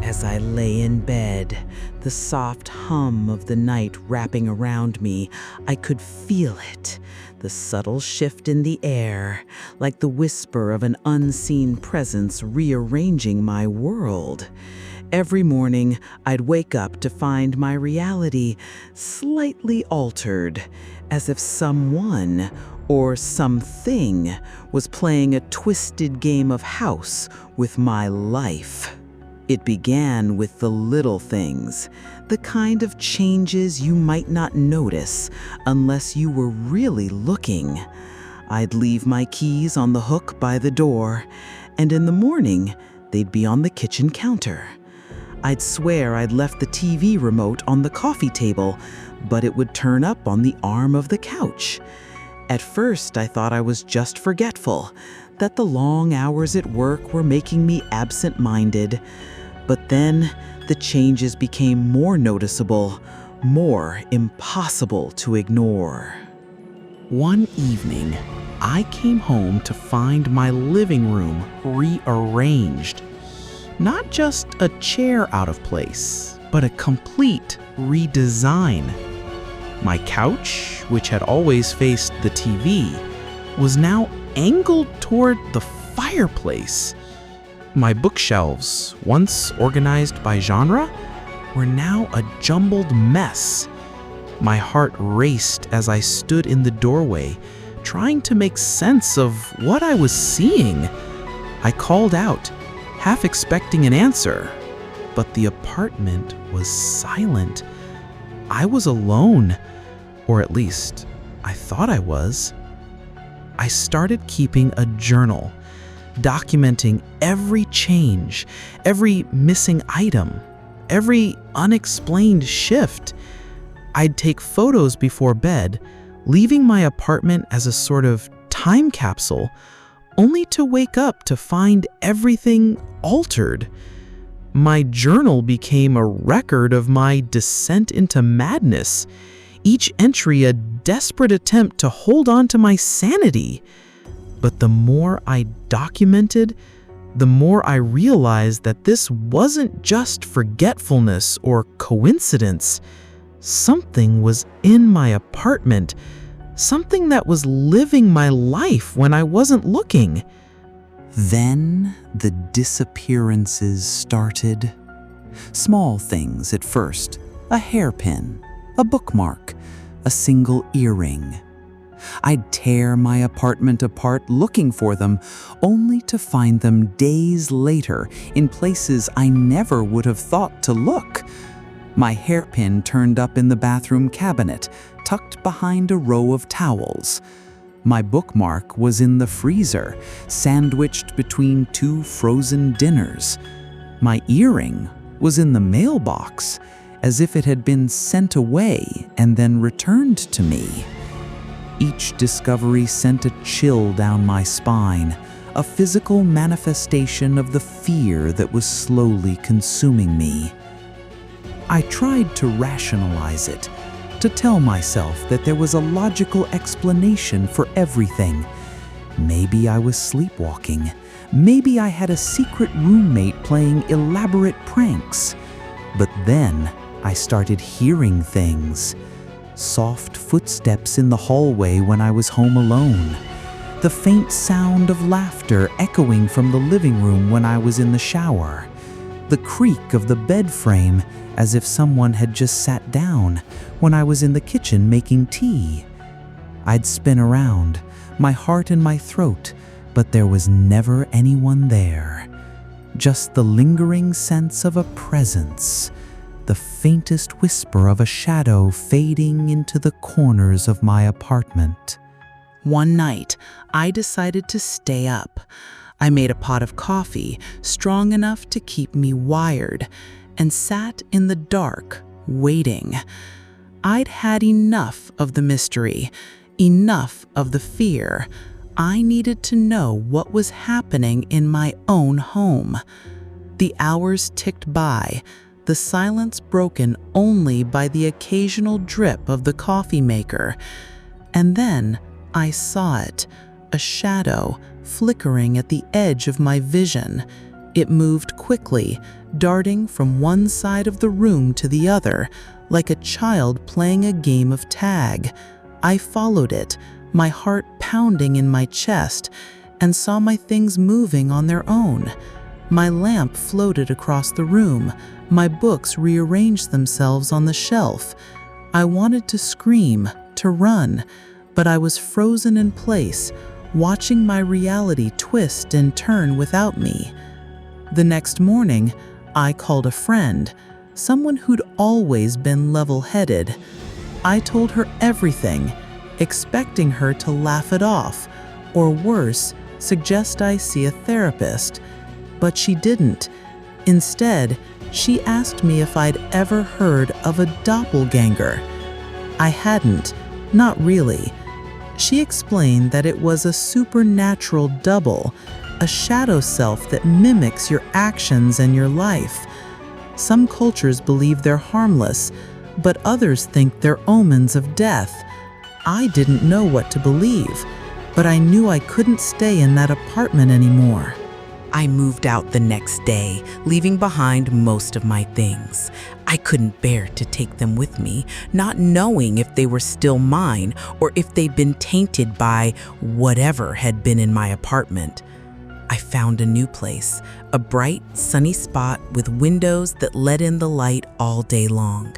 As I lay in bed, the soft hum of the night wrapping around me, I could feel it, the subtle shift in the air, like the whisper of an unseen presence rearranging my world. Every morning, I'd wake up to find my reality slightly altered, as if someone or something was playing a twisted game of house with my life. It began with the little things, the kind of changes you might not notice unless you were really looking. I'd leave my keys on the hook by the door, and in the morning, they'd be on the kitchen counter. I'd swear I'd left the TV remote on the coffee table, but it would turn up on the arm of the couch. At first, I thought I was just forgetful, that the long hours at work were making me absent-minded. But then, the changes became more noticeable, more impossible to ignore. One evening, I came home to find my living room rearranged. Not just a chair out of place, but a complete redesign. My couch, which had always faced the TV, was now angled toward the fireplace. My bookshelves, once organized by genre, were now a jumbled mess. My heart raced as I stood in the doorway, trying to make sense of what I was seeing. I called out, half expecting an answer, but the apartment was silent. I was alone, or at least I thought I was. I started keeping a journal, documenting every change, every missing item, every unexplained shift. I'd take photos before bed, leaving my apartment as a sort of time capsule, only to wake up to find everything altered. My journal became a record of my descent into madness, each entry a desperate attempt to hold on to my sanity. But the more I documented, the more I realized that this wasn't just forgetfulness or coincidence. Something was in my apartment, something that was living my life when I wasn't looking. Then the disappearances started. Small things at first, a hairpin, a bookmark, a single earring. I'd tear my apartment apart looking for them, only to find them days later in places I never would have thought to look. My hairpin turned up in the bathroom cabinet, tucked behind a row of towels. My bookmark was in the freezer, sandwiched between two frozen dinners. My earring was in the mailbox, as if it had been sent away and then returned to me. Each discovery sent a chill down my spine, a physical manifestation of the fear that was slowly consuming me. I tried to rationalize it, to tell myself that there was a logical explanation for everything. Maybe I was sleepwalking. Maybe I had a secret roommate playing elaborate pranks. But then I started hearing things. Soft footsteps in the hallway when I was home alone. The faint sound of laughter echoing from the living room when I was in the shower. The creak of the bed frame as if someone had just sat down when I was in the kitchen making tea. I'd spin around, my heart in my throat, but there was never anyone there. Just the lingering sense of a presence, the faintest whisper of a shadow fading into the corners of my apartment. One night, I decided to stay up. I made a pot of coffee strong enough to keep me wired and sat in the dark, waiting. I'd had enough of the mystery, enough of the fear. I needed to know what was happening in my own home. The hours ticked by, the silence broken only by the occasional drip of the coffee maker. And then I saw it, a shadow flickering at the edge of my vision, It moved quickly, darting from one side of the room to the other, like a child playing a game of tag. I followed it, my heart pounding in my chest, and saw my things moving on their own. My lamp floated across the room. My books rearranged themselves on the shelf. I wanted to scream, to run, but I was frozen in place, watching my reality twist and turn without me. The next morning, I called a friend, someone who'd always been level-headed. I told her everything, expecting her to laugh it off, or worse, suggest I see a therapist. But she didn't. Instead, she asked me if I'd ever heard of a doppelgänger. I hadn't, not really. She explained that it was a supernatural double, a shadow self that mimics your actions and your life. Some cultures believe they're harmless, but others think they're omens of death. I didn't know what to believe, but I knew I couldn't stay in that apartment anymore. I moved out the next day, leaving behind most of my things. I couldn't bear to take them with me, not knowing if they were still mine or if they'd been tainted by whatever had been in my apartment. I found a new place, a bright, sunny spot with windows that let in the light all day long.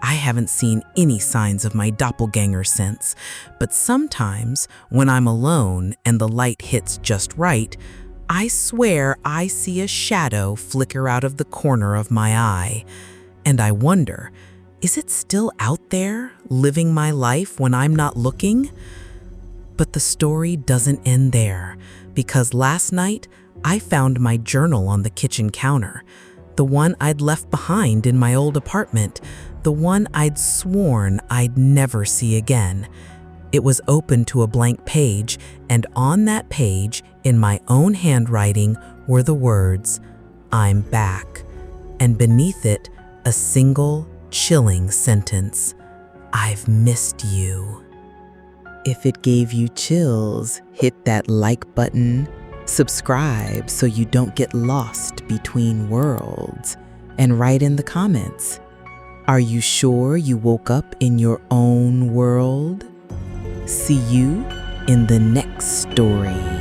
I haven't seen any signs of my doppelganger since, but sometimes when I'm alone and the light hits just right, I swear I see a shadow flicker out of the corner of my eye. And I wonder, is it still out there, living my life when I'm not looking? But the story doesn't end there, because last night I found my journal on the kitchen counter, the one I'd left behind in my old apartment, the one I'd sworn I'd never see again. It was open to a blank page, and on that page, in my own handwriting, were the words, "I'm back," and beneath it, a single, chilling sentence, "I've missed you." If it gave you chills, hit that like button, subscribe so you don't get lost between worlds, and write in the comments, are you sure you woke up in your own world? See you in the next story.